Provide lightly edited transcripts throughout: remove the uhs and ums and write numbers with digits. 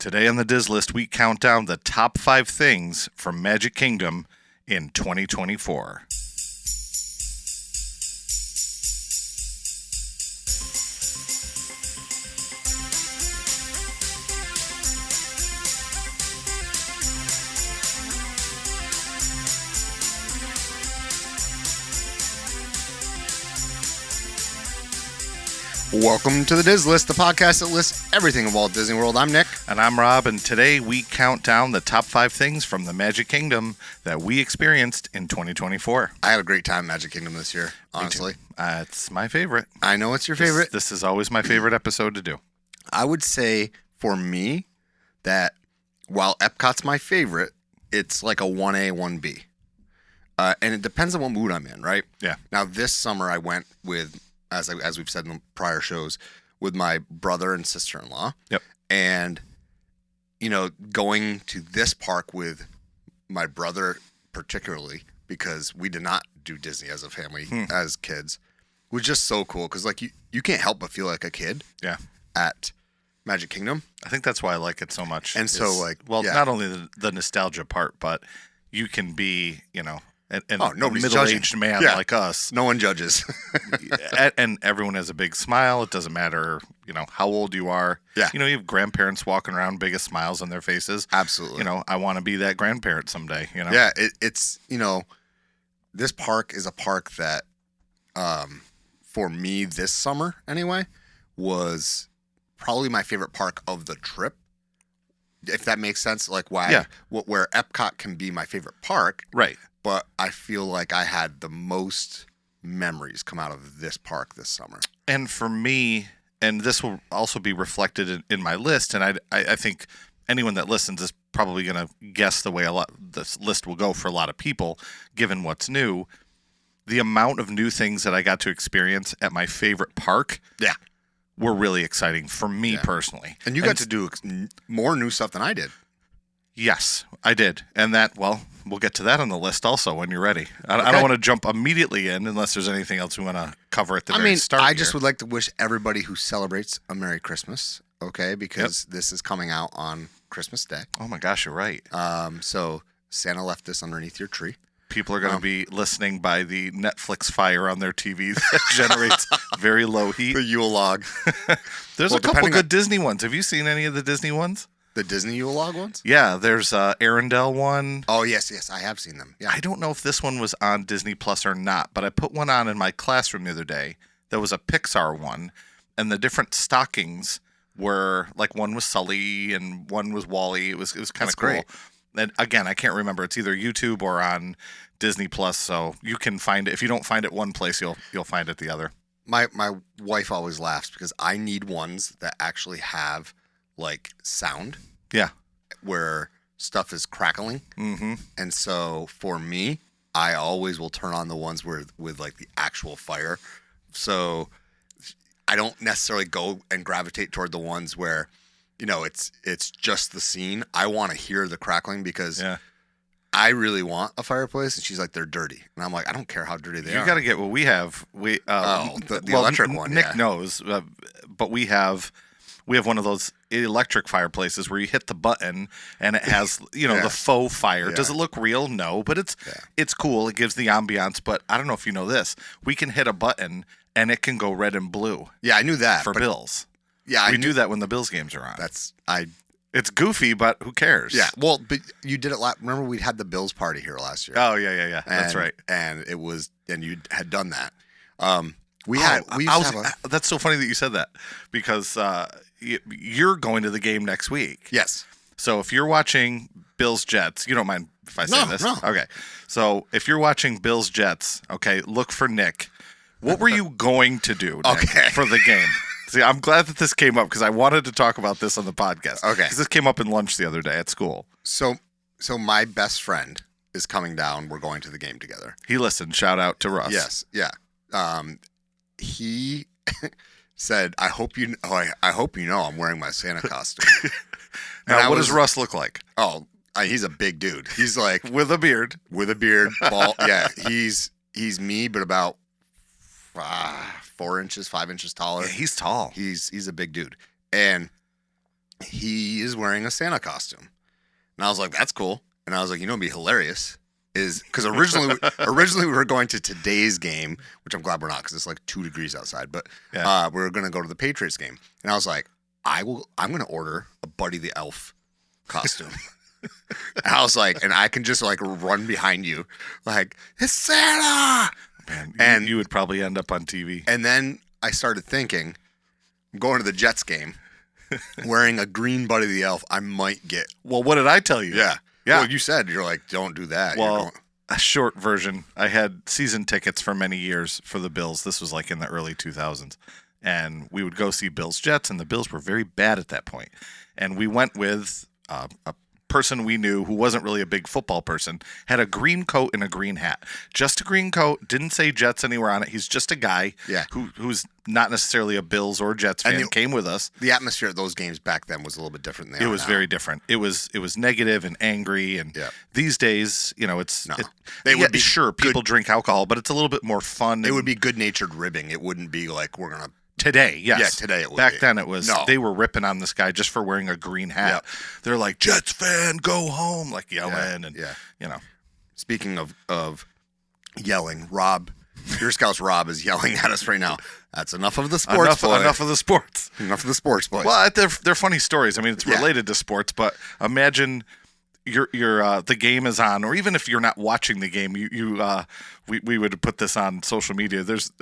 Today on the Diz List, we count down the top 5 things from Magic Kingdom in 2024. Welcome to the Diz List, the podcast that lists everything in Walt Disney World. I'm Nick. And I'm Rob, and today we count down the top 5 things from the Magic Kingdom that we experienced in 2024. I had a great time at Magic Kingdom this year, honestly. It's my favorite. I know it's your favorite. This is always my favorite episode to do. I would say, for me, that while Epcot's my favorite, it's like a 1A, 1B. And it depends on what mood I'm in, right? Yeah. Now, this summer I went with, as we've said in the prior shows, with my brother and sister-in-law. Yep. And, you know, going to this park with my brother particularly, because we did not do Disney as a family, as kids, was just so cool. Because, like, you can't help but feel like a kid at Magic Kingdom. I think that's why I like it so much. And so, like, well, yeah. not only the nostalgia part, but you can be, you know, a nobody's middle-aged judging. man Yeah. like us. No one judges. And everyone has a big smile. It doesn't matter, you know, how old you are. Yeah. You know, you have grandparents walking around, biggest smiles on their faces. Absolutely. You know, I want to be that grandparent someday, you know? Yeah, it's, you know, this park is a park that, for me this summer anyway, was probably my favorite park of the trip. If that makes sense, like where Epcot can be my favorite park. Right. But I feel like I had the most memories come out of this park this summer. And for me, and this will also be reflected in my list, and I think anyone that listens is probably going to guess the way this list will go for a lot of people, given what's new. The amount of new things that I got to experience at my favorite park were really exciting for me personally. And you got to do more new stuff than I did. Yes, I did. And that, well, we'll get to that on the list also when you're ready. I don't want to jump immediately in unless there's anything else we want to cover at the very start. I just would like to wish everybody who celebrates a Merry Christmas, okay? Because this is coming out on Christmas Day. Oh my gosh, you're right. So Santa left this underneath your tree. People are going to be listening by the Netflix fire on their TV that generates very low heat. The Yule log. There's a couple good Disney ones. Have you seen any of the Disney ones? The Disney Yule log ones? Yeah, there's Arendelle one. Oh, yes, I have seen them. Yeah. I don't know if this one was on Disney Plus or not, but I put one on in my classroom the other day. That was a Pixar one, and the different stockings were, like, one was Sully and one was Wally. It was kind of cool. Great. And again, I can't remember. It's either YouTube or on Disney Plus, so you can find it. If you don't find it one place, you'll find it the other. My wife always laughs because I need ones that actually have, like, sound. Yeah. Where stuff is crackling. Mm-hmm. And so for me, I always will turn on the ones with like the actual fire. So I don't necessarily go and gravitate toward the ones where, you know, it's just the scene. I want to hear the crackling because I really want a fireplace. And she's like, they're dirty. And I'm like, I don't care how dirty they are. You got to get what we have. The electric one. Nick knows, but we have one of those electric fireplaces where you hit the button and it has, you know, the faux fire. Yeah. Does it look real? No, but it's cool. It gives the ambiance. But I don't know if you know this. We can hit a button and it can go red and blue. Yeah, I knew that. For Bills. Yeah, we do that when the Bills games are on. It's goofy, but who cares? Yeah, well, but you did it remember we had the Bills party here last year. Oh, yeah. That's right. And you had done that. That's so funny that you said that because you're going to the game next week. Yes. So if you're watching Bills Jets, you don't mind if I say this? No. Okay. So if you're watching Bills Jets, okay, look for Nick. What were you going to do, Nick, for the game? See, I'm glad that this came up because I wanted to talk about this on the podcast. Okay. Because this came up in lunch the other day at school. So my best friend is coming down. We're going to the game together. He listened. Shout out to Russ. Yes. Yeah. He said, I hope you know I'm wearing my Santa costume. Now, what does Russ look like? Oh, he's a big dude. He's like with a beard, bald. Yeah, he's me, but about 5 inches taller. Yeah, he's tall. He's a big dude, and he is wearing a Santa costume. And I was like, that's cool. And I was like, you know, it'd be hilarious is because originally we were going to today's game, which I'm glad we're not because it's like 2 degrees outside. But we were going to go to the Patriots game. And I was like, I'm going to order a Buddy the Elf costume. And I was like, and I can just like run behind you like, it's Santa. Man, and you would probably end up on TV. And then I started thinking, I'm going to the Jets game wearing a green Buddy the Elf. I might get. Well, what did I tell you? Yeah. Yeah. Well, you said, you're like, don't do that. Well, a short version. I had season tickets for many years for the Bills. This was like in the early 2000s. And we would go see Bills Jets, and the Bills were very bad at that point. And we went with a person we knew who wasn't really a big football person, had a green coat and a green hat. Just a green coat, didn't say Jets anywhere on it. He's just a guy who's not necessarily a Bills or Jets fan, came with us. The atmosphere at those games back then was a little bit different than they are It was now. very different. It was negative and angry, and these days, you know, it's they would be sure people drink alcohol, but it's a little bit more fun. It would be good-natured ribbing. It wouldn't be like we're gonna. Today, yes. Yeah, today it would Back be. then it was, they were ripping on this guy just for wearing a green hat. Yep. They're like, Jets fan, go home, like yelling. And, you know. Speaking of yelling, Beer Scouts Rob is yelling at us right now. That's enough of the sports, boy. Enough of the sports. Enough of the sports, boys. Well, they're funny stories. I mean, it's related to sports, but imagine the game is on, or even if you're not watching the game, we would put this on social media. There's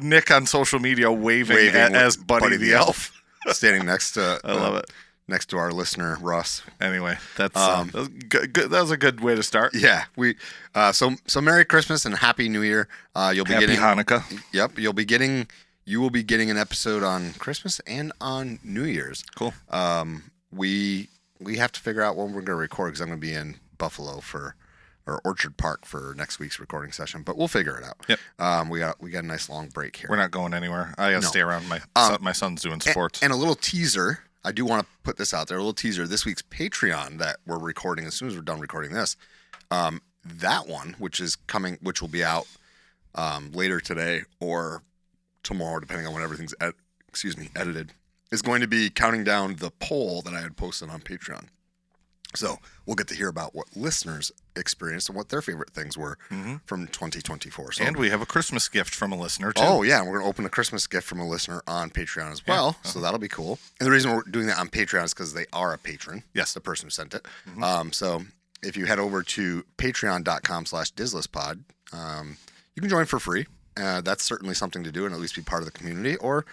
Nick on social media waving as Buddy the Elf, standing next to. I love it. Next to our listener Russ. Anyway, that was good. That was a good way to start. Yeah, so Merry Christmas and Happy New Year. You'll be getting Hanukkah. Yep, you will be getting an episode on Christmas and on New Year's. Cool. We have to figure out when we're going to record because I'm going to be in Buffalo or Orchard Park for next week's recording session, but we'll figure it out. Yep. We got a nice long break here. We're not going anywhere. I got to stay around. My son's doing sports. And a little teaser. I do want to put this out there. A little teaser. This week's Patreon that we're recording as soon as we're done recording this. That one, which will be out later today or tomorrow, depending on when everything's edited, is going to be counting down the poll that I had posted on Patreon. So we'll get to hear about what listeners experienced and what their favorite things were from 2024. So, and we have a Christmas gift from a listener, too. Oh, yeah. And we're going to open a Christmas gift from a listener on Patreon as well. Yeah. So that'll be cool. And the reason we're doing that on Patreon is because they are a patron. Yes. The person who sent it. So if you head over to patreon.com/DizListPod, you can join for free. That's certainly something to do and at least be part of the community. Or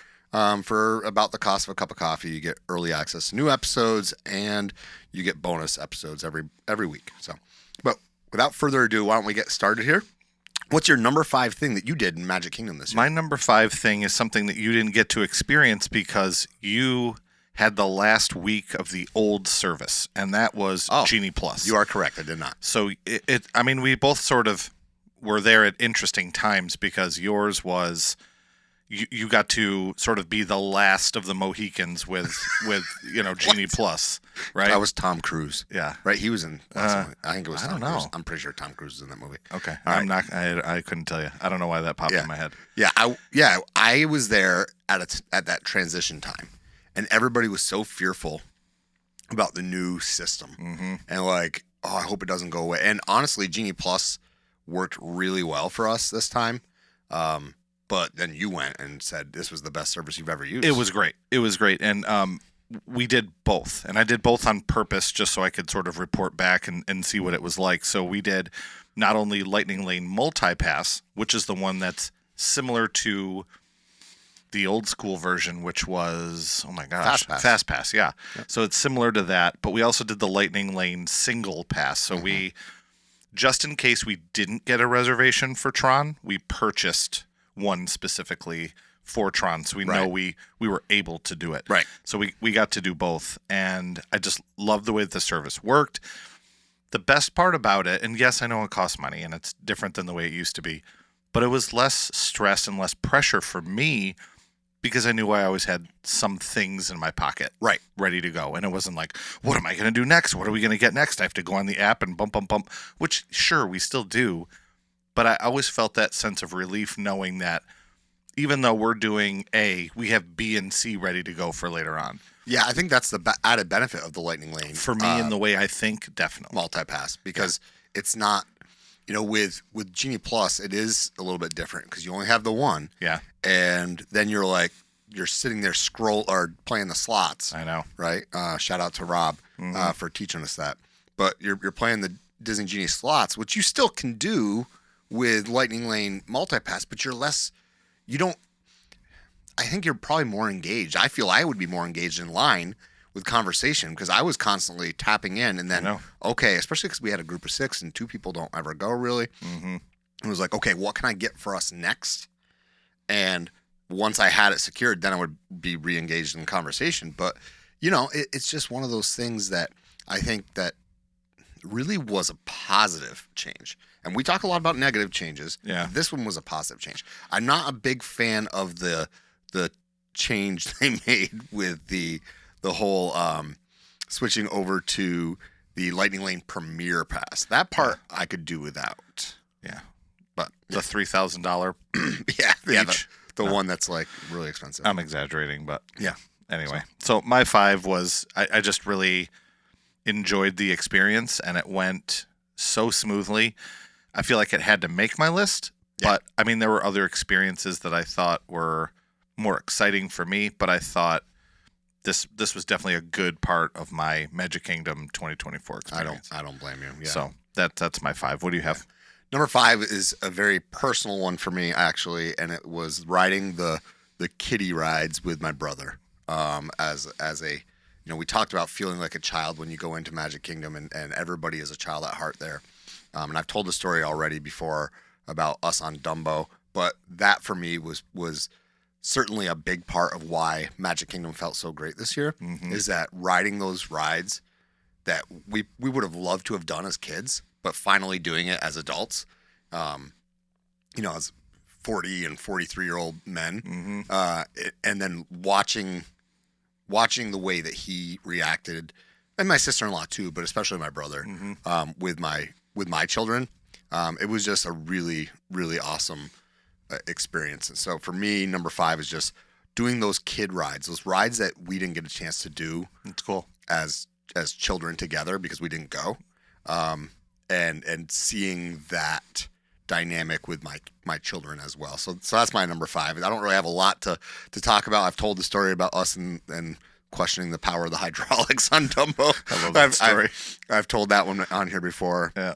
for about the cost of a cup of coffee, you get early access to new episodes and you get bonus episodes every week. So, but without further ado, why don't we get started here? What's your number 5 thing that you did in Magic Kingdom this year? My number 5 thing is something that you didn't get to experience because you had the last week of the old service, and that was Genie Plus. You are correct. I did not. So we both sort of were there at interesting times because yours was. You got to sort of be the last of the Mohicans with Genie Plus, right? That was Tom Cruise. Yeah, right. He was in. I think it was. I Tom don't know. Cruise. I'm pretty sure Tom Cruise is in that movie. Okay, All I'm right. not. I couldn't tell you. I don't know why that popped in my head. Yeah, I was there at that transition time, and everybody was so fearful about the new system, and like, I hope it doesn't go away. And honestly, Genie Plus worked really well for us this time. But then you went and said this was the best service you've ever used. It was great. And we did both. And I did both on purpose just so I could sort of report back and see what it was like. So we did not only Lightning Lane Multipass, which is the one that's similar to the old school version, which was, oh my gosh, Fast Pass, yeah. Yep. So it's similar to that. But we also did the Lightning Lane Single Pass. So we, just in case we didn't get a reservation for Tron, we purchased one specifically for Tron, so we know we were able to do it. Right. So we got to do both, and I just love the way the service worked. The best part about it, and yes, I know it costs money, and it's different than the way it used to be, but it was less stress and less pressure for me because I knew I always had some things in my pocket ready to go, and it wasn't like, what am I going to do next? What are we going to get next? I have to go on the app and bump, which, sure, we still do. But I always felt that sense of relief knowing that even though we're doing A, we have B and C ready to go for later on. Yeah, I think that's the added benefit of the Lightning Lane. For me, in the way I think, definitely. Multi-pass, because it's not, with Genie Plus, it is a little bit different because you only have the one. Yeah. And then you're sitting there playing the slots. I know. Right? Shout out to Rob for teaching us that. But you're playing the Disney Genie slots, which you still can do with Lightning Lane Multi-pass, but I think you're probably more engaged. I feel I would be more engaged in line with conversation because I was constantly tapping in and then, okay, especially because we had a group of 6 and 2 people don't ever go really. Mm-hmm. It was like, okay, what can I get for us next? And once I had it secured, then I would be re-engaged in conversation. But, it's just one of those things that I think that really was a positive change. And we talk a lot about negative changes. Yeah. This one was a positive change. I'm not a big fan of the change they made with the whole switching over to the Lightning Lane Premier Pass. That part I could do without. Yeah. But the $3,000 yeah, the one that's like really expensive. I'm exaggerating, but yeah. Anyway, so my 5 was I just really enjoyed the experience, and it went so smoothly. I feel like it had to make my list, but I mean, there were other experiences that I thought were more exciting for me, but I thought this was definitely a good part of my Magic Kingdom 2024 experience. I don't blame you. Yeah. So that's my 5. What do you have? Number 5 is a very personal one for me, actually, and it was riding the kiddie rides with my brother. As a we talked about feeling like a child when you go into Magic Kingdom, and everybody is a child at heart there. And I've told the story already before about us on Dumbo, but that for me was certainly a big part of why Magic Kingdom felt so great this year. Mm-hmm. Is that riding those rides that we would have loved to have done as kids, but finally doing it as adults. As 40 and 43-year-old men, and then watching the way that he reacted, and my sister-in-law too, but especially my brother, with my children. It was just a really, really awesome experience. And so for me, number 5 is just doing those kid rides, those rides that we didn't get a chance to do. It's cool as children together because we didn't go, and seeing that dynamic with my children as well. So that's my number 5. I don't really have a lot to talk about. I've told the story about us and questioning the power of the hydraulics on Dumbo. I love that story. I've told that one on here before. Yeah.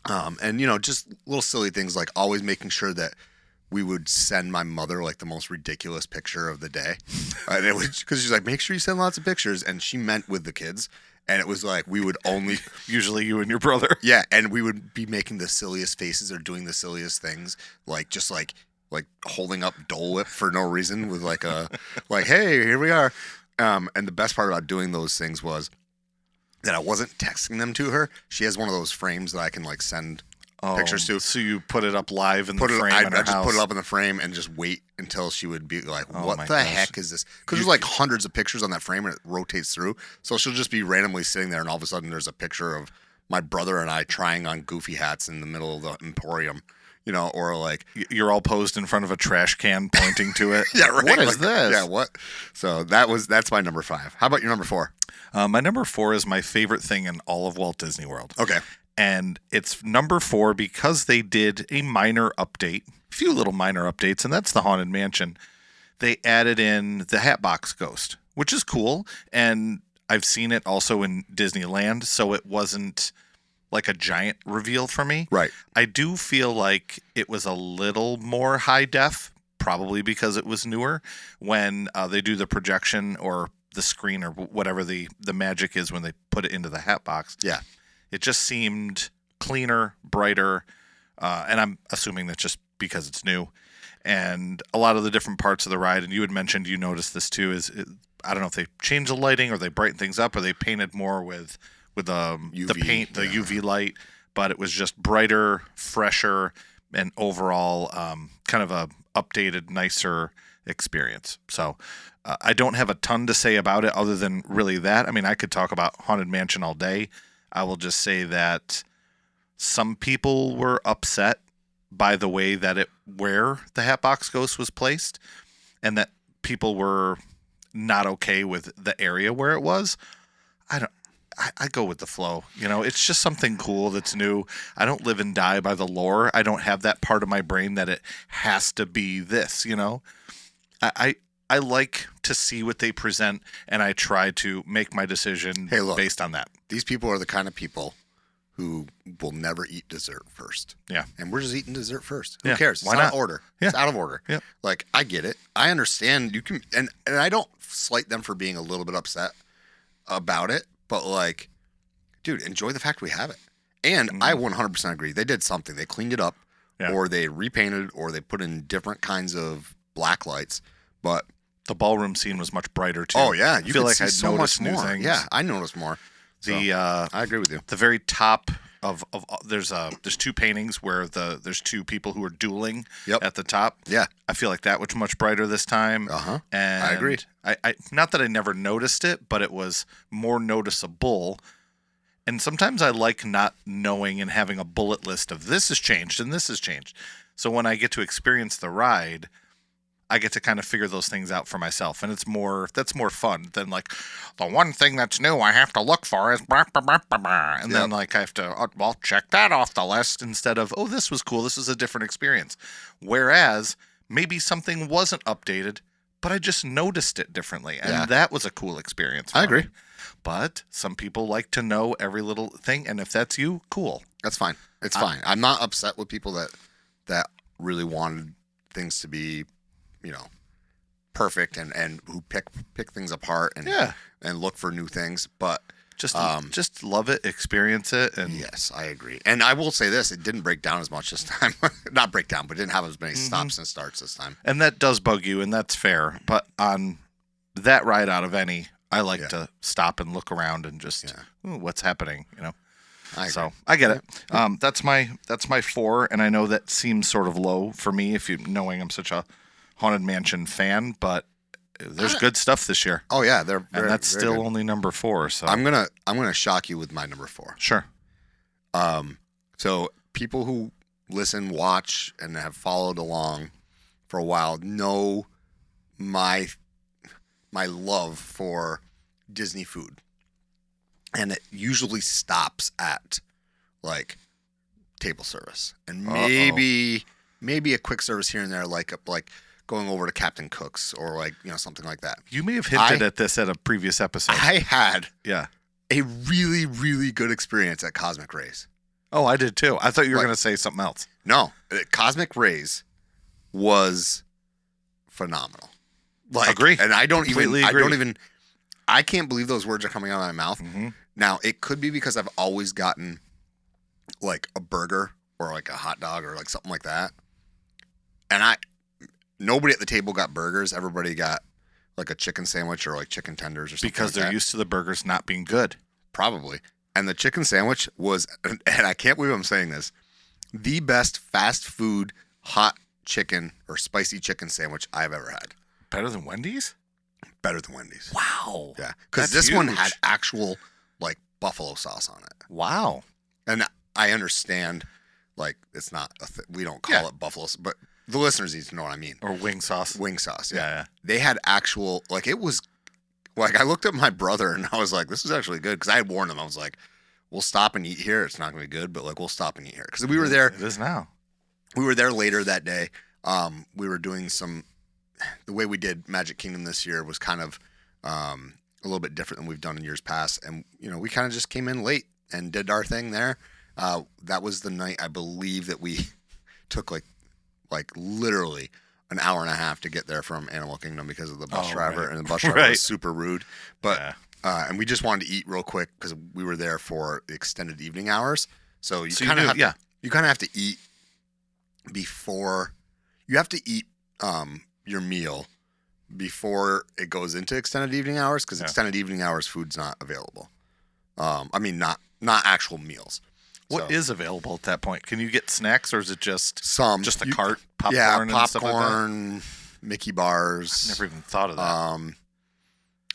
And just little silly things like always making sure that we would send my mother like the most ridiculous picture of the day. And it was because she's like, make sure you send lots of pictures. And she meant with the kids. And it was like, we would only usually you and your brother. Yeah. And we would be making the silliest faces or doing the silliest things. Like, just like holding up Dole Whip for no reason with like hey, here we are. And the best part about doing those things was that I wasn't texting them to her. She has one of those frames that I can like send pictures to. So you put it up live in the frame I in her just house. put it up in the frame and just wait until she would be like, what the gosh. heck is this? Because there's like hundreds of pictures on that frame and it rotates through. So she'll just be randomly sitting there and all of a sudden there's a picture of my brother and I trying on goofy hats in the middle of the Emporium. Or like you're all posed in front of a trash can pointing to it. Yeah, right. What is this? Yeah, what? So that's my number 5. How about your number 4? My number 4 is my favorite thing in all of Walt Disney World. Okay. And it's number 4 because they did a minor update, a few little minor updates, and that's the Haunted Mansion. They added in the Hatbox Ghost, which is cool, and I've seen it also in Disneyland, so it wasn't like a giant reveal for me. Right. I do feel like it was a little more high def, probably because it was newer, when they do the projection or the screen or whatever the magic is when they put it into the Hatbox. Yeah. It just seemed cleaner, brighter, and I'm assuming that's just because it's new. And a lot of the different parts of the ride, and you had mentioned you noticed this too, I don't know if they changed the lighting or they brightened things up or they painted more with UV, the paint, the UV light, but it was just brighter, fresher, and overall kind of a updated, nicer experience. So I don't have a ton to say about it other than really that. I mean, I could talk about Haunted Mansion all day. I will just say that some people were upset by the way that it where the Hatbox Ghost was placed, and that people were not okay with the area where it was, I go with the flow. It's just something cool that's new. I don't live and die by the lore. I don't have that part of my brain that it has to be this. I like to see what they present, and I try to make my decision based on that. These people are the kind of people who will never eat dessert first. Yeah. And we're just eating dessert first. Who cares? It's Why not not? order. Yeah. It's out of order. Yeah. Like, I get it. I understand you can, and I don't slight them for being a little bit upset about it, but like, dude, enjoy the fact we have it. And I 100% agree. They did something. They cleaned it up, or they repainted, or they put in different kinds of black lights. But the ballroom scene was much brighter too. Oh yeah, I feel like I so noticed much new more. things. Yeah, I noticed more. I agree with you. The very top of there's two paintings where there's two people who are dueling at the top. Yeah, I feel like that was much brighter this time. And I agree. I not that I never noticed it, but it was more noticeable. And sometimes I like not knowing and having a bullet list of this has changed and this has changed. So when I get to experience the ride, I get to kind of figure those things out for myself, and that's more fun than like the one thing that's new I have to look for is blah, blah, blah, blah, blah. And then like I have to check that off the list instead of this was cool, this was a different experience. Whereas maybe something wasn't updated, but I just noticed it differently, and that was a cool experience. I agree. But some people like to know every little thing, and if that's you, cool. That's fine. It's fine. I'm not upset with people that really wanted things to be, perfect and who pick things apart and look for new things. But just love it, experience it, and yes, I agree. And I will say this: it didn't break down as much this time. Not break down, but it didn't have as many stops and starts this time. And that does bug you, and that's fair. But on that ride out of any, I like to stop and look around and just what's happening, So I get it. That's my 4, and I know that seems sort of low for me if you knowing I'm such a Haunted Mansion fan, but there's good stuff this year. Oh yeah, and that's still good. Only number 4. So I'm gonna shock you with my number 4. Sure. So people who listen, watch, and have followed along for a while know my love for Disney food, and it usually stops at like table service and maybe a quick service here and there, like going over to Captain Cook's or something like that. You may have hinted at this at a previous episode. I had a really, really good experience at Cosmic Rays. Oh, I did too. I thought you were going to say something else. No, Cosmic Rays was phenomenal. Agree. And I Completely agree. I can't believe those words are coming out of my mouth. Mm-hmm. Now, it could be because I've always gotten like a burger or like a hot dog or like something like that. And nobody at the table got burgers. Everybody got like a chicken sandwich or like chicken tenders or something because they're used to the burgers not being good. Probably. And the chicken sandwich was, and I can't believe I'm saying this, the best fast food hot chicken or spicy chicken sandwich I've ever had. Better than Wendy's? Better than Wendy's. Wow. Yeah. Because this one had actual like buffalo sauce on it. Wow. And I understand, like, it's not, we don't call it buffalo, but the listeners need to know what I mean. Or wing sauce. Wing sauce, yeah. They had actual, like, it was, like, I looked at my brother and I was like, this is actually good. Because I had warned him. I was like, we'll stop and eat here. It's not going to be good, but, like, we'll stop and eat here. Because we were there. It is now. We were there later that day. We were doing the way we did Magic Kingdom this year was kind of a little bit different than we've done in years past. And, we kind of just came in late and did our thing there. That was the night, I believe, that we took like literally an hour and a half to get there from Animal Kingdom because of the bus driver. Right. And the bus driver was super rude. But and we just wanted to eat real quick because we were there for the extended evening hours. So you kind of have to eat before you have to eat your meal before it goes into extended evening hours because extended evening hours food's not available. I mean, not actual meals. What is available at that point? Can you get snacks, or is it just a cart, popcorn, popcorn, and stuff like that? Mickey bars. Never even thought of that.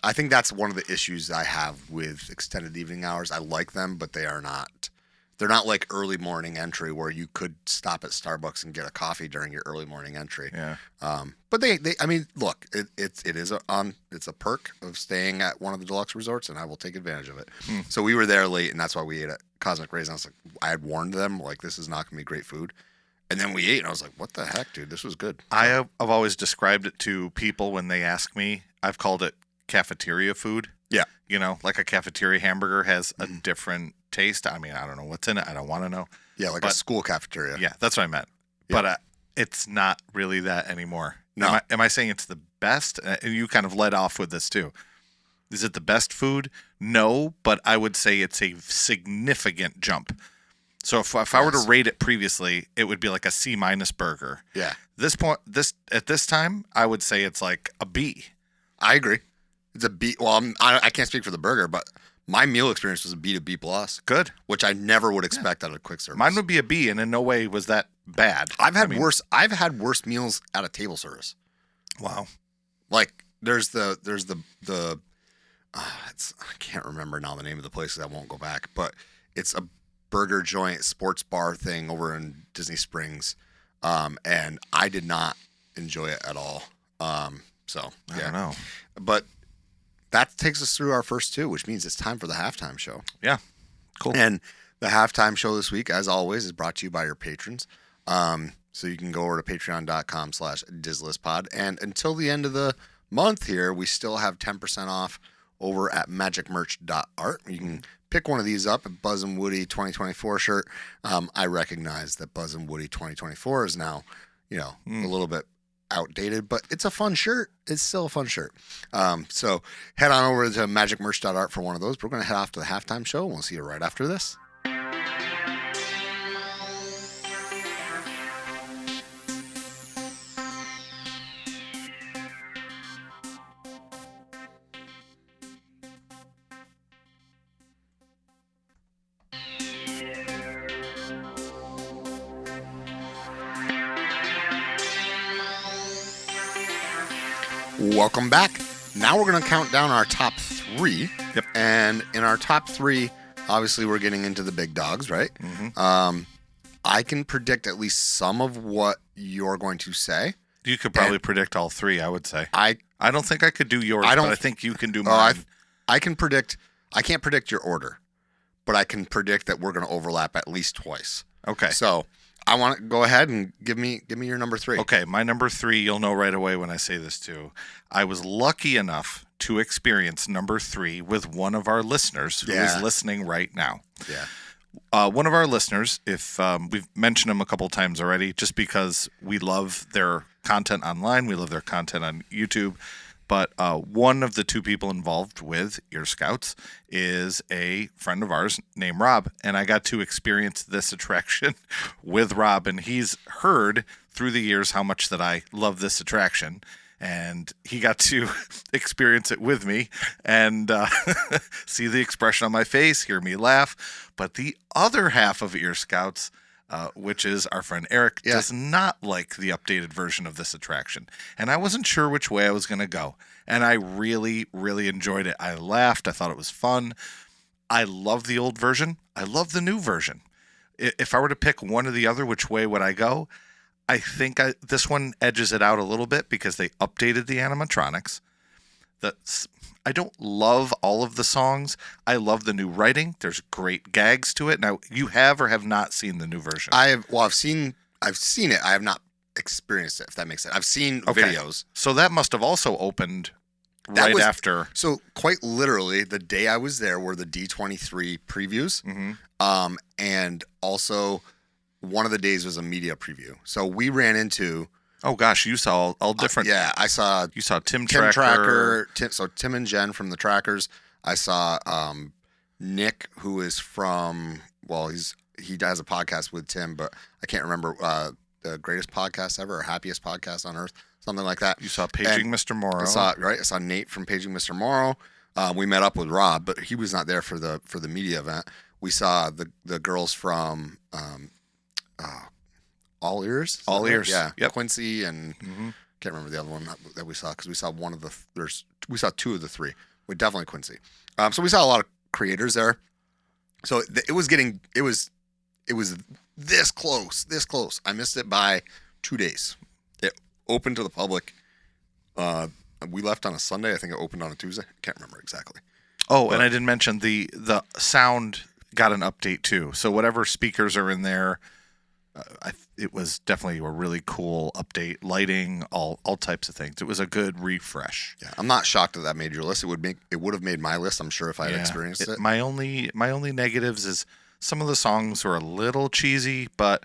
I think that's one of the issues I have with extended evening hours. I like them, but they're They're not like early morning entry where you could stop at Starbucks and get a coffee during your early morning entry. Yeah. But they I mean, look, it's a perk of staying at one of the deluxe resorts, and I will take advantage of it. So we were there late, and that's why we ate at Cosmic Rays. And I was like, I had warned them, like, this is not going to be great food. And then we ate, and I was like, what the heck, dude? This was good. I've always described it to people when they ask me. I've called it cafeteria food. Yeah. You know, like a cafeteria hamburger has a different taste. I mean, I don't know what's in it. I don't want to know. Yeah, like a school cafeteria. Yeah, that's what I meant. Yeah. But it's not really that anymore. No. Am I saying it's the best? And you kind of led off with this too. Is it the best food? No, but I would say it's a significant jump. So if I were to rate it previously, it would be like a C- burger. Yeah. At this time, I would say it's like a B. I agree. It's a B. Well, I can't speak for the burger, but my meal experience was a B to B plus. Good. Which I never would expect out of quick service. Mine would be a B, and in no way was that bad. I've had worse meals at a table service. Wow. Like there's the I can't remember now the name of the place, 'cause I won't go back, but it's a burger joint sports bar thing over in Disney Springs, and I did not enjoy it at all. So yeah. I don't know. But that takes us through our first two, which means it's time for the halftime show. Yeah. Cool. And the halftime show this week, as always, is brought to you by your patrons. So you can go over to patreon.com/DizListPod. And until the end of the month here, we still have 10% off over at magicmerch.art. You can pick one of these up, a Buzz and Woody 2024 shirt. I recognize that Buzz and Woody 2024 is now, a little bit outdated, but it's a fun shirt. It's still a fun shirt. So head on over to magicmerch.art for one of those. We're going to head off to the halftime show, and we'll see you right after this. Welcome back. Now we're going to count down our top three. Yep. And in our top three, obviously we're getting into the big dogs, right? Mm-hmm. I can predict at least some of what you're going to say. You could probably predict all three, I would say. I don't think I could do yours, but I think you can do mine. I can predict. I can't predict your order, but I can predict that we're going to overlap at least twice. Okay. So I want to go ahead and give me your number three. Okay, my number three, you'll know right away when I say this too. I was lucky enough to experience number three with one of our listeners who is listening right now. Yeah. One of our listeners, if we've mentioned him a couple times already, just because we love their content online, we love their content on YouTube. But one of the two people involved with Ear Scouts is a friend of ours named Rob. And I got to experience this attraction with Rob. And he's heard through the years how much that I love this attraction. And he got to experience it with me and see the expression on my face, hear me laugh. But the other half of Ear Scouts, which is our friend Eric, does not like the updated version of this attraction. And I wasn't sure which way I was going to go. And I really, really enjoyed it. I laughed. I thought it was fun. I love the old version. I love the new version. If I were to pick one or the other, which way would I go? I think this one edges it out a little bit because they updated the animatronics. I don't love all of the songs. I love the new writing. There's great gags to it. Now, you have or have not seen the new version? I've seen it. I have not experienced it, if that makes sense. I've seen videos. So that must have also opened after. So quite literally, the day I was there were the D23 previews. Mm-hmm. And also one of the days was a media preview. So we ran into... Oh gosh, you saw all different. I saw. You saw Tim Tracker. Tim and Jen from the Trackers. I saw Nick, who is from. Well, he does a podcast with Tim, but I can't remember the greatest podcast ever or happiest podcast on earth, something like that. You saw Paging Mr. Morrow. I saw Nate from Paging Mr. Morrow. We met up with Rob, but he was not there for the media event. We saw the girls from. All Ears? All Ears. Yeah. Yep. Quincy and can't remember the other one that we saw because we saw we saw two of the three. We definitely Quincy. So we saw a lot of creators there. So it was it was this close. I missed it by 2 days. It opened to the public. We left on a Sunday. I think it opened on a Tuesday. I can't remember exactly. Oh, and I didn't mention the sound got an update too. So whatever speakers are in there, it was definitely a really cool update. Lighting, all types of things. It was a good refresh. Yeah, I'm not shocked that made your list. It would have made my list. I'm sure if I had experienced it. My only negatives is some of the songs were a little cheesy, but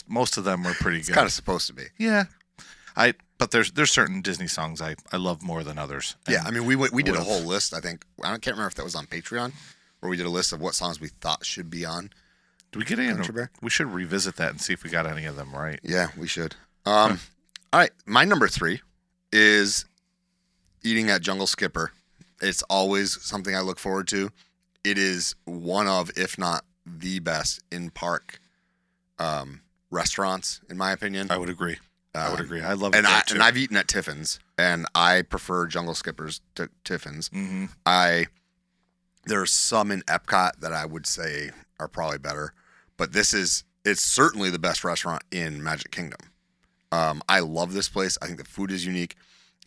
most of them were pretty good. It's kind of supposed to be. Yeah, but there's certain Disney songs I love more than others. Yeah, I mean we did a whole list. I think I can't remember if that was on Patreon, where we did a list of what songs we thought should be on. Do we get any? We should revisit that and see if we got any of them right. Yeah, we should. All right, my number 3 is eating at Jungle Skipper. It's always something I look forward to. It is one of, if not the best in-park restaurants, in my opinion. I would agree. I love it too. And I've eaten at Tiffin's, and I prefer Jungle Skipper's to Tiffin's. Mm-hmm. There's some in Epcot that I would say are probably better, but it's certainly the best restaurant in Magic Kingdom. I love this place. I think the food is unique.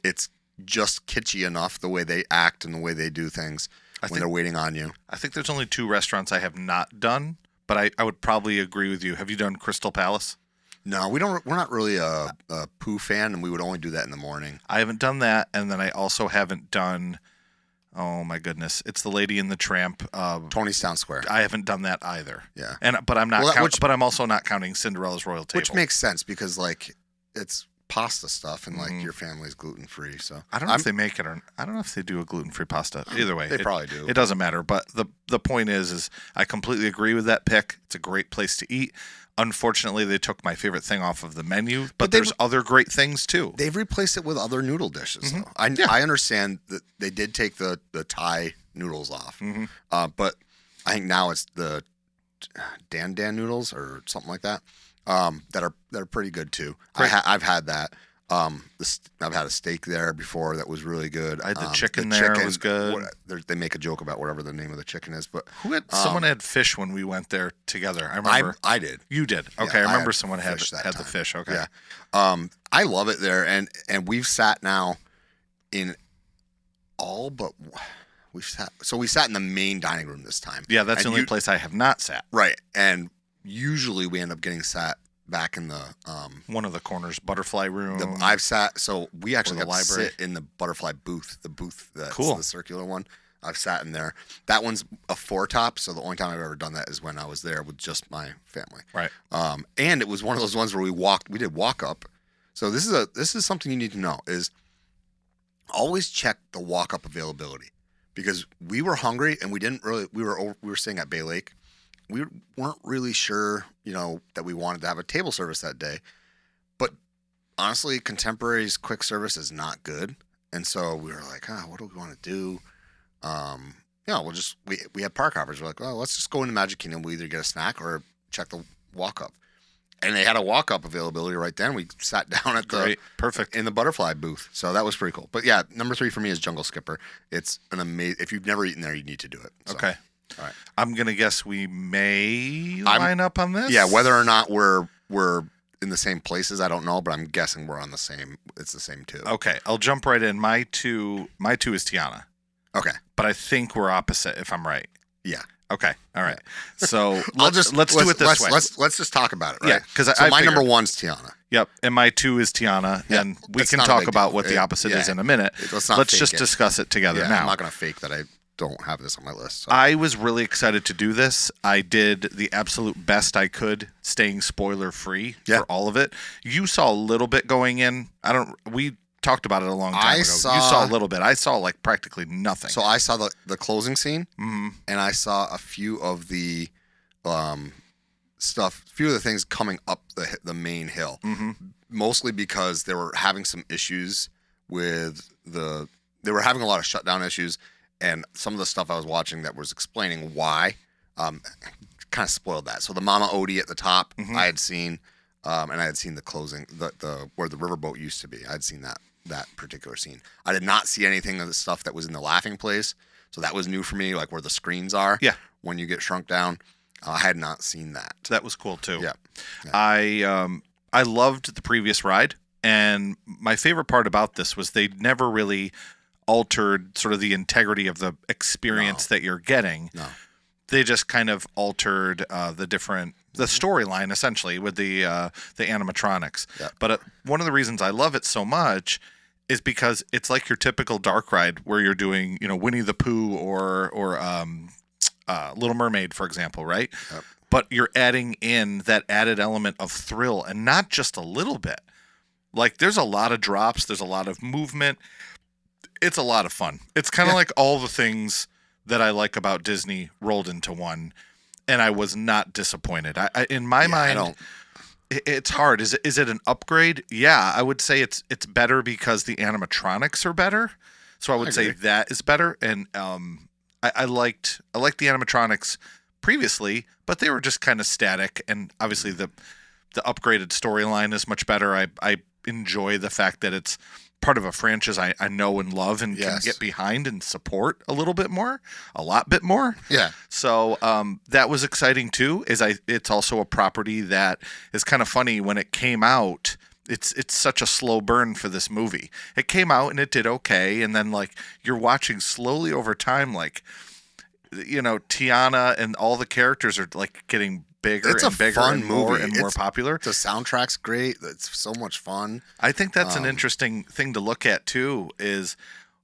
It's just kitschy enough, the way they act and the way they do things when they're waiting on you. I think there's only 2 restaurants I have not done, but I would probably agree with you. Have you done Crystal Palace? No, we don't. We're not really a Pooh fan, and we would only do that in the morning. I haven't done that, and then I also haven't done. Oh my goodness! It's the Lady and the Tramp. Tony's Town Square. I haven't done that either. Yeah, but I'm not. But I'm also not counting Cinderella's Royal Table, which makes sense because like it's pasta stuff, and like your family's gluten free. So I don't know if they make it, or I don't know if they do a gluten free pasta. Either way, they probably do. It doesn't matter. But the point is I completely agree with that pick. It's a great place to eat. Unfortunately, they took my favorite thing off of the menu, but there's other great things too. They've replaced it with other noodle dishes. Though. I understand that they did take the Thai noodles off, but I think now it's the Dan noodles or something like that that are pretty good too. I've had that. I've had a steak there before that was really good. I had the chicken there. It was good. They make a joke about whatever the name of the chicken is, but someone had fish when we went there together. I remember. I did. You did. Okay, I remember someone had the fish. Okay. Yeah. I love it there, and we've sat now in all but we sat in the main dining room this time. Yeah, that's the only place I have not sat. Right, and usually we end up getting sat back in the one of the corners, butterfly room. I've sat, so we actually got to sit in the butterfly booth, that's the circular one. I've sat in there. That one's a 4-top, so the only time I've ever done that is when I was there with just my family. Right. And it was one of those ones where we did walk up. So this is something you need to know is always check the walk up availability, because we were hungry and we were staying at Bay Lake. We weren't really sure, that we wanted to have a table service that day. But honestly, Contemporary's quick service is not good. And so we were like, what do we want to do? We had park hoppers. We're like, well, let's just go into Magic Kingdom. We'll either get a snack or check the walk-up. And they had a walk-up availability right then. We sat down at in the butterfly booth. So that was pretty cool. But yeah, number 3 for me is Jungle Skipper. It's an amazing, if you've never eaten there, you need to do it. So. Okay. All right. I'm gonna guess we may line up on this. Yeah, whether or not we're in the same places, I don't know, but I'm guessing we're on the same. It's the same 2. Okay, I'll jump right in. My two is Tiana. Okay, but I think we're opposite, if I'm right. Yeah. Okay. All right. So let's do it this way. Let's just talk about it. Right? Yeah, because my number 1's Tiana. Yep, and my 2 is Tiana, and we can talk about what the opposite is in a minute. Let's just discuss it together now. I'm not gonna fake that I don't have this on my list. So. I was really excited to do this. I did the absolute best I could, staying spoiler free for all of it. You saw a little bit going in. We talked about it a long time ago. You saw a little bit. I saw like practically nothing. So I saw the closing scene, and I saw a few of the few of the things coming up the main hill. Mostly because they were having some issues with they were having a lot of shutdown issues. And some of the stuff I was watching that was explaining why kind of spoiled that. So the Mama Odie at the top, I had seen, and I had seen the closing, the where the riverboat used to be. I had seen that particular scene. I did not see anything of the stuff that was in the laughing place. So that was new for me, like where the screens are when you get shrunk down. I had not seen that. That was cool too. Yeah. I loved the previous ride, and my favorite part about this was they never really altered sort of the integrity of the experience that you're getting. No. They just kind of altered the storyline essentially with the animatronics. Yep. But one of the reasons I love it so much is because it's like your typical dark ride where you're doing, Winnie the Pooh or Little Mermaid, for example, right? Yep. But you're adding in that added element of thrill, and not just a little bit. Like, there's a lot of drops, there's a lot of movement. It's a lot of fun. It's kind of like all the things that I like about Disney rolled into one, and I was not disappointed. In my mind, it's hard. Is it an upgrade? Yeah, I would say it's better because the animatronics are better. So I would say that is better. And I liked the animatronics previously, but they were just kind of static. And obviously the upgraded storyline is much better. I enjoy the fact that it's part of a franchise I know and love and can get behind and support a lot bit more. Yeah. So that was exciting too. It's also a property that is kind of funny. When it came out, it's such a slow burn for this movie. It came out and it did okay, and then like you're watching slowly over time, like Tiana and all the characters are like getting bigger and bigger and more and more popular. The soundtrack's great. It's so much fun. I think that's an interesting thing to look at too, is,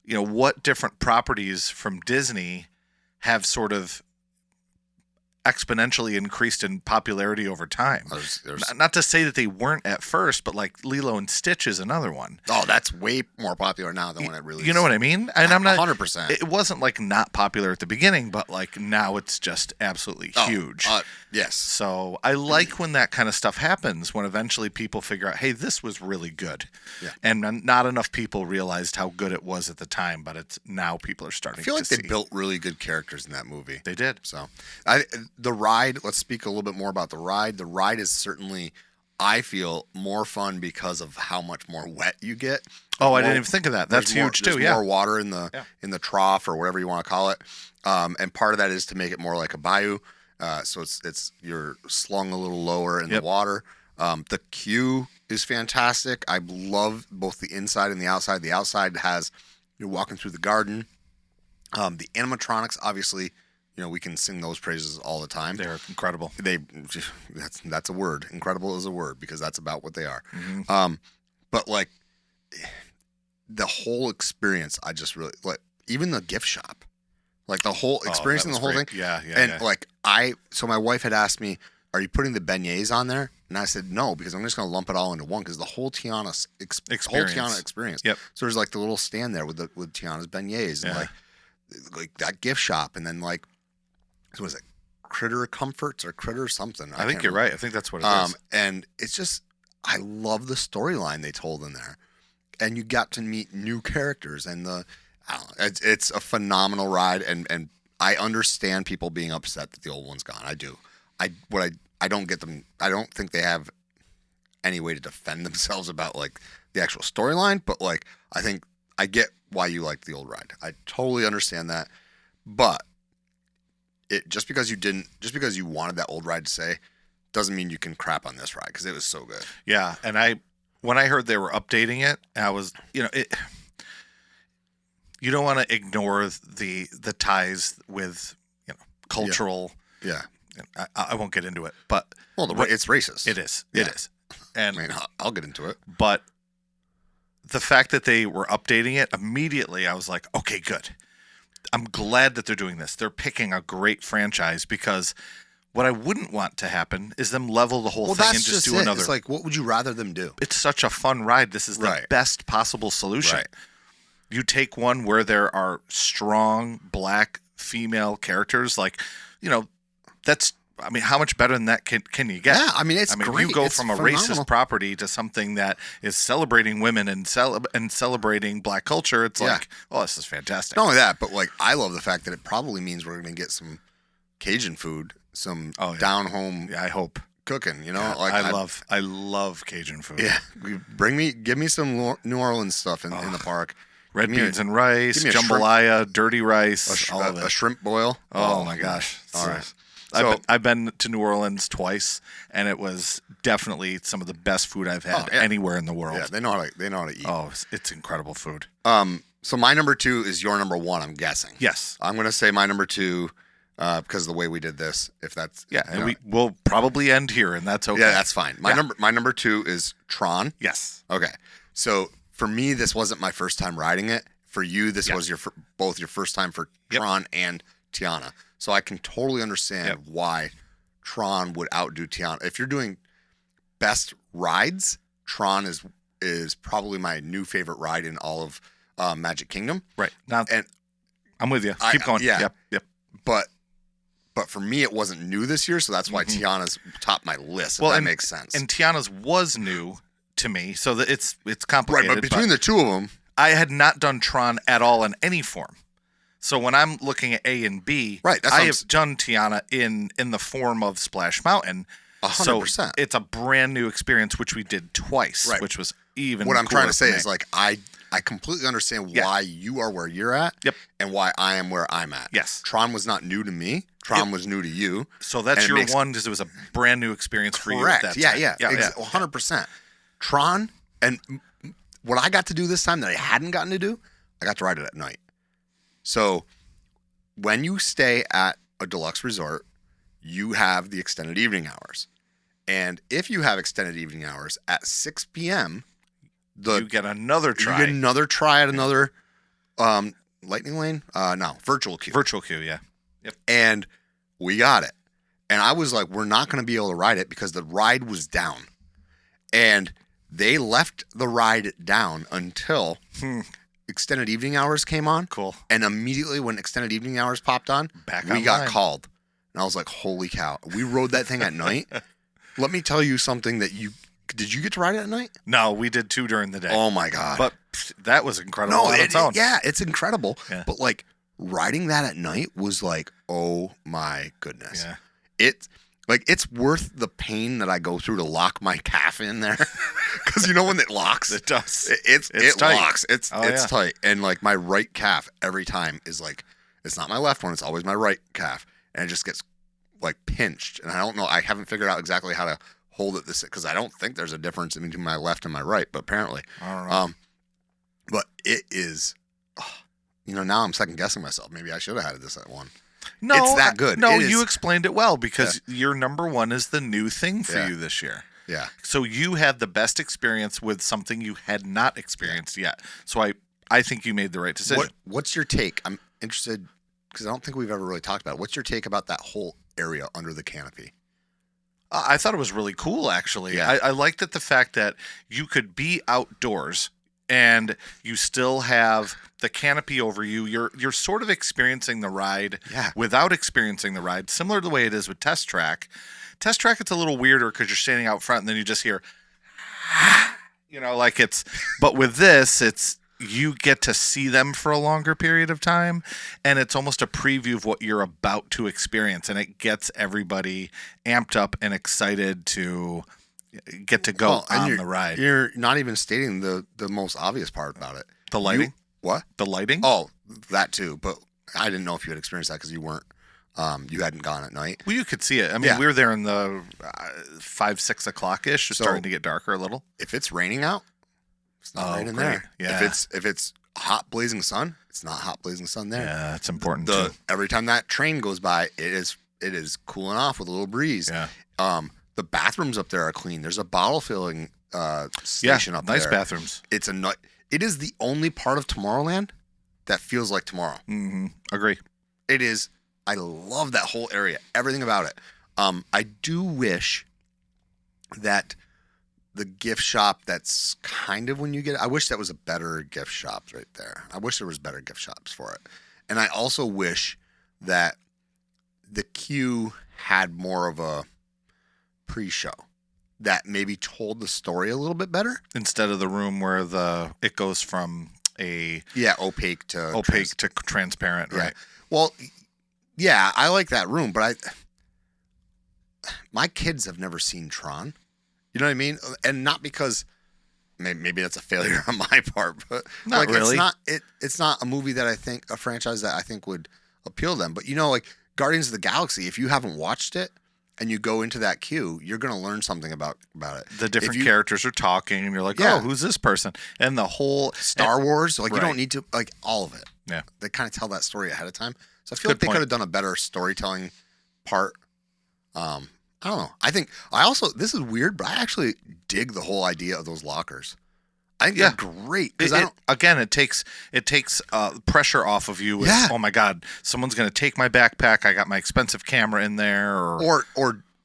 what different properties from Disney have sort of exponentially increased in popularity over time. Not to say that they weren't at first, but like Lilo and Stitch is another one. Oh, that's way more popular now than when it really. You know what I mean? And I'm not 100%. It wasn't like not popular at the beginning, but like now it's just absolutely huge. Yes. So I like when that kind of stuff happens, when eventually people figure out, hey, this was really good. Yeah. And not enough people realized how good it was at the time, but it's now people are starting to see. I feel like they built really good characters in that movie. They did. So the ride, let's speak a little bit more about the ride. The ride is certainly, I feel, more fun because of how much more wet you get. I didn't even think of that. That's huge too. There's more water in the trough or whatever you want to call it. And part of that is to make it more like a bayou. So it's you're slung a little lower in the water. The queue is fantastic. I love both the inside and the outside. The outside has, you're walking through the garden. The animatronics, obviously, we can sing those praises all the time. They're incredible. That's a word. Incredible is a word because that's about what they are. Mm-hmm. But like the whole experience, I just really like. Even the gift shop, like the whole experience and the whole thing. Yeah. And like so my wife had asked me, "Are you putting the beignets on there?" And I said no, because I'm just going to lump it all into one, because the whole Tiana experience. Yep. So there's like the little stand there with Tiana's beignets and like that gift shop, and then like. So was it Critter Comforts or Critter something? I think you're right. I think that's what it is. And it's just, I love the storyline they told in there. And you got to meet new characters, and I don't know, it's a phenomenal ride, and I understand people being upset that the old one's gone. I do. I don't get them. I don't think they have any way to defend themselves about like the actual storyline, but like I think I get why you like the old ride. I totally understand that. But just because you wanted that old ride to say, doesn't mean you can crap on this ride, because it was so good. Yeah, and when I heard they were updating it, I was, you don't want to ignore the ties with, cultural. Yeah. I won't get into it, but it's racist. It is. Yeah. It is. And I mean, I'll get into it. But the fact that they were updating it immediately, I was like, okay, good. I'm glad that they're doing this. They're picking a great franchise, because what I wouldn't want to happen is them level the whole thing and just do another. It's like, what would you rather them do? It's such a fun ride. This is the best possible solution. Right. You take one where there are strong black female characters, like, that's, I mean, how much better than that can you get? Yeah, I mean, it's great. You go from a racist property to something that is celebrating women and celebrating black culture. It's like, this is fantastic. Not only that, but like, I love the fact that it probably means we're going to get some Cajun food, some down home. Yeah, I hope cooking. Like I love Cajun food. Yeah, give me some New Orleans stuff in the park. Red beans and rice, give me a jambalaya, dirty rice, all of it. A shrimp boil. Oh my gosh! All right. I've been to New Orleans twice, and it was definitely some of the best food I've had anywhere in the world. Yeah, they know how to eat. Oh, it's incredible food. So my number 2 is your number 1. I'm guessing. Yes, I'm going to say my number 2 because of the way we did this. If that's and we'll probably end here, and that's okay. Yeah, that's fine. My number 2 is Tron. Yes. Okay. So for me, this wasn't my first time riding it. For you, this was both your first time for Tron and Tiana. So I can totally understand why Tron would outdo Tiana. If you're doing best rides, Tron is probably my new favorite ride in all of Magic Kingdom. Right. Now, and I'm with you. Keep going. Yeah. Yep. But for me, it wasn't new this year, so that's why Tiana's topped my list. If that makes sense. And Tiana's was new to me, so that it's complicated. Right, but between the two of them, I had not done Tron at all in any form. So when I'm looking at A and B, I have done Tiana in the form of Splash Mountain. 100%. So it's a brand new experience, which we did twice, which was even what I'm trying to say is like I completely understand why you are where you're at and why I am where I'm at. Yes. Tron was not new to me. Tron was new to you. So that's your one because it was a brand new experience for you. Correct. Yeah. 100%. Tron, and what I got to do this time that I hadn't gotten to do, I got to ride it at night. So when you stay at a deluxe resort, you have the extended evening hours. And if you have extended evening hours at 6 p.m., you get another try. You get another try at another lightning lane? No, virtual queue. Virtual queue, yeah. Yep. And we got it. And I was like, we're not going to be able to ride it because the ride was down. And they left the ride down until extended evening hours came on. Cool. And immediately when extended evening hours popped on, we got called. And I was like, holy cow. We rode that thing at night. Let me tell you something that did you get to ride it at night? No, we did 2 during the day. Oh my God. But that was incredible on its own. Yeah, it's incredible. Yeah. But like riding that at night was like, oh my goodness. Yeah. It's worth the pain that I go through to lock my calf in there. Because you know when it locks? It does. It tight. Locks. It's tight. And like my right calf every time is like, it's not my left one. It's always my right calf. And it just gets like pinched. And I don't know. I haven't figured out exactly how to hold it because I don't think there's a difference between my left and my right. But apparently. I don't know. But it is, now I'm second guessing myself. Maybe I should have had this at 1. No, it's that good. No, you explained it well because your number 1 is the new thing for you this year. Yeah. So you had the best experience with something you had not experienced yet. So I think you made the right decision. What's your take? I'm interested because I don't think we've ever really talked about it. What's your take about that whole area under the canopy? I thought it was really cool, actually. Yeah. I liked the fact that you could be outdoors and you still have the canopy over you. You're sort of experiencing the ride without experiencing the ride, similar to the way it is with Test Track. Test Track, it's a little weirder because you're standing out front and then you just hear, but with this, you get to see them for a longer period of time, and it's almost a preview of what you're about to experience, and it gets everybody amped up and excited to get to go on the ride. You're not even stating the most obvious part about it. The lighting? What? The lighting? Oh, that too. But I didn't know if you had experienced that because you weren't. You hadn't gone at night. Well, you could see it. I mean, we were there in the 5, 6 o'clock ish, starting to get darker a little. If it's raining out, it's not raining there. Yeah. If it's hot blazing sun, it's not hot blazing sun there. Yeah, that's important too. Every time that train goes by, it is cooling off with a little breeze. Yeah. The bathrooms up there are clean. There's a bottle filling station up there. Nice bathrooms. It is the only part of Tomorrowland that feels like tomorrow. Mm-hmm. Agree. It is. I love that whole area. Everything about it. I do wish that the gift shop that's kind of when you get it, I wish that was a better gift shop right there. I wish there was better gift shops for it. And I also wish that the queue had more of a pre-show that maybe told the story a little bit better. Instead of the room where it goes from opaque to transparent, right? Well, yeah, I like that room, but my kids have never seen Tron. You know what I mean? And not because maybe that's a failure on my part, but Not like really. it's not a movie that I think a franchise that I think would appeal to them. But like Guardians of the Galaxy, if you haven't watched it and you go into that queue, you're going to learn something about it. The different characters are talking, and you're like, Yeah. oh, who's this person? And the whole Star Wars, like you Right. don't need to like all of it. Yeah. They kind of tell that story ahead of time. So I feel Good like they point. could have done a better storytelling part. I don't know. This is weird, but I actually dig the whole idea of those lockers. I think they're great because it takes pressure off of you. With, Yeah. Oh my God, someone's gonna take my backpack. I got my expensive camera in there, or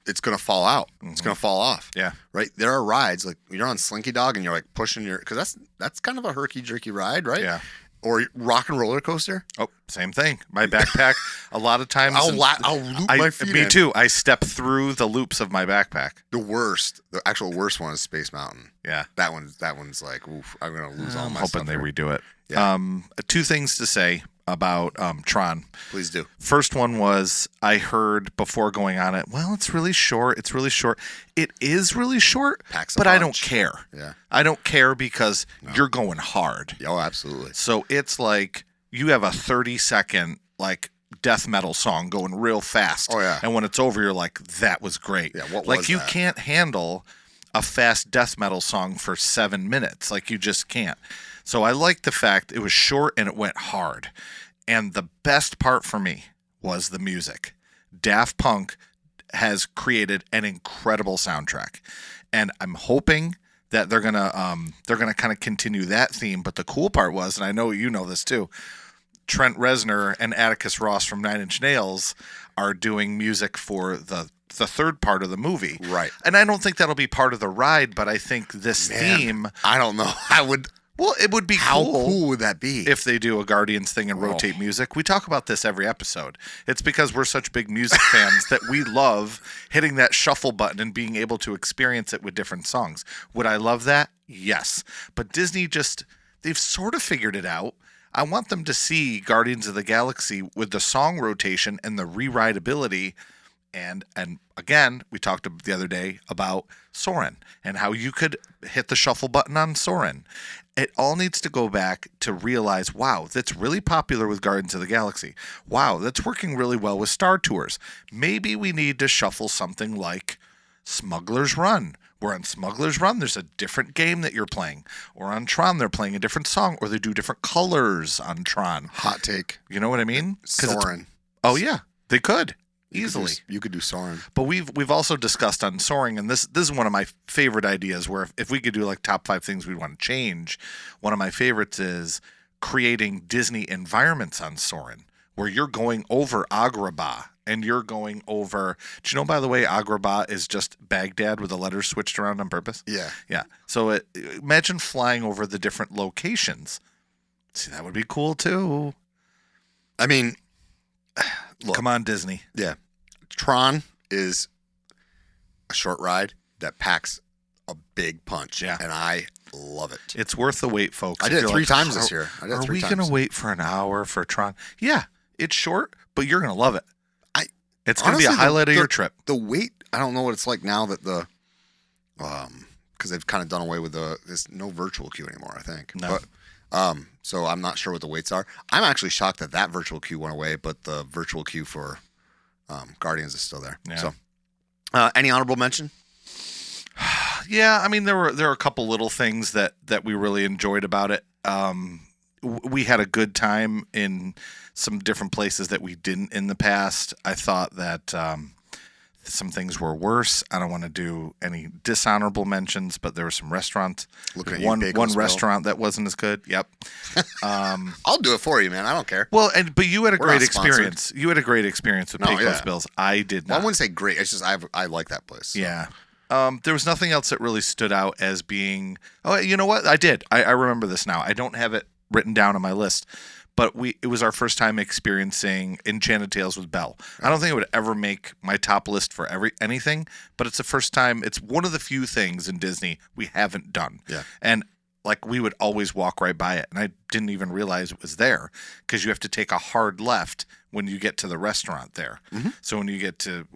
it's gonna fall out. It's gonna fall off. Yeah. Right. There are rides like you're on Slinky Dog and you're like pushing because that's kind of a herky jerky ride, right? Yeah. Or Rock and Roller Coaster. Oh, same thing. My backpack. A lot of times, I'll loop my feet Me in. too. I step through the loops of my backpack. The actual worst one is Space Mountain. Yeah. That one's like, oof, I'm gonna lose all I'm my hoping stuff they here. redo it. Yeah. Two things to say about Tron. Please do. First one was I heard before going on it, well, it's really short. It's really short. It is really short, Packs a but I don't punch. care. Yeah. I don't care because you're going hard. Oh, absolutely. So it's like you have a 30-second like death metal song going real fast. Oh, yeah. And when it's over, you're like, that was great. Yeah, what like was you that? can't handle a fast death metal song for 7 minutes. Like you just can't. So I like the fact it was short and it went hard. And the best part for me was the music. Daft Punk has created an incredible soundtrack. And I'm hoping that they're gonna kind of continue that theme. But the cool part was, and I know you know this too, Trent Reznor and Atticus Ross from Nine Inch Nails are doing music for the third part of the movie. Right. And I don't think that'll be part of the ride, but I think this theme. I don't know. Well, it would be How cool cool would that be? if they do a Guardians thing and rotate music. We talk about this every episode. It's because we're such big music fans that we love hitting that shuffle button and being able to experience it with different songs. Would I love that? Yes. But Disney they've sort of figured it out. I want them to see Guardians of the Galaxy with the song rotation and the rewritability. And again, we talked the other day about Soarin' and how you could hit the shuffle button on Soarin'. It all needs to go back to realize, wow, that's really popular with Guardians of the Galaxy. Wow, that's working really well with Star Tours. Maybe we need to shuffle something like Smuggler's Run. Where on Smuggler's Run, there's a different game that you're playing. Or on Tron, they're playing a different song. Or they do different colors on Tron. Hot take. You know what I mean? Soarin'. Oh, yeah, they could. Easily. You could do Soarin'. But we've also discussed on Soaring, and this is one of my favorite ideas where if we could do like top 5 things we'd want to change, one of my favorites is creating Disney environments on Soarin', where you're going over Agrabah and you're going over, do you know, by the way, Agrabah is just Baghdad with the letters switched around on purpose? Yeah. Yeah. So imagine flying over the different locations. See, that would be cool too. I mean, look. Come on, Disney. Yeah. Tron is a short ride that packs a big punch. Yeah. And I love it. It's worth the wait, folks. I If did it you're 3 like, times this year. Are we going to wait for an hour for Tron? Yeah, it's short, but you're going to love it. It's going to be a highlight of your trip. The wait, I don't know what it's like now that because they've kind of done away with there's no virtual queue anymore, I think. No. But, so I'm not sure what the waits are. I'm actually shocked that virtual queue went away, but the virtual queue for Guardians is still there. Yeah. So, any honorable mention? Yeah, I mean there are a couple little things that we really enjoyed about it. We had a good time in some different places that we didn't in the past. I thought that some things were worse. I don't want to do any dishonorable mentions, but there were some restaurants. Looking at you, one Bakersville. restaurant that wasn't as good. Yep. I'll do it for you, man. I don't care. Well, but you had a We're great not sponsored. experience. You had a great experience with Pecos yeah. Bills. I did Well, I not. wouldn't say great. It's just I like that place. So. Yeah. There was nothing else that really stood out as being. Oh, you know what? I did. I remember this now. I don't have it written down on my list, but it was our first time experiencing Enchanted Tales with Belle. I don't think it would ever make my top list for anything, but it's the first time. It's one of the few things in Disney we haven't done. Yeah. And like we would always walk right by it, and I didn't even realize it was there because you have to take a hard left when you get to the restaurant there. Mm-hmm. So when you get to,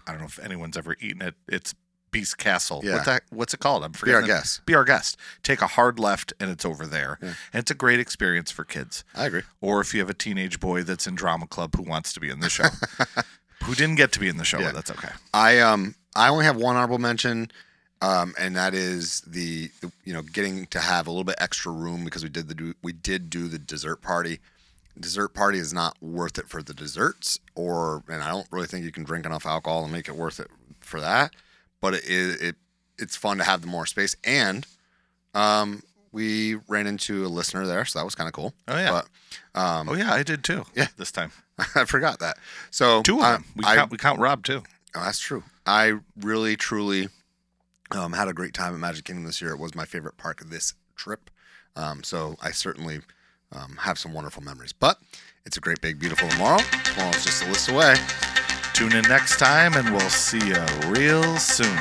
I don't know if anyone's ever eaten it. It's Beast Castle. Yeah. What's it called? I'm Be forgetting. Our Guest. Be Our Guest. Take a hard left, and it's over there. Yeah. And it's a great experience for kids. I agree. Or if you have a teenage boy that's in drama club who wants to be in the show, who didn't get to be in the show, Yeah. but that's okay. I only have one honorable mention, and that is the getting to have a little bit extra room because we did do the dessert party. Dessert party is not worth it for the desserts, and I don't really think you can drink enough alcohol and make it worth it for that. But it's fun to have the more space, and we ran into a listener there, so that was kind of cool. Oh yeah, but, I did too. Yeah, this time I forgot that. So 2 of them. We count Rob too. Oh, that's true. I really, truly had a great time at Magic Kingdom this year. It was my favorite park of this trip. So I certainly have some wonderful memories. But it's a great, big, beautiful tomorrow. Tomorrow's just a list away. Tune in next time, and we'll see you real soon.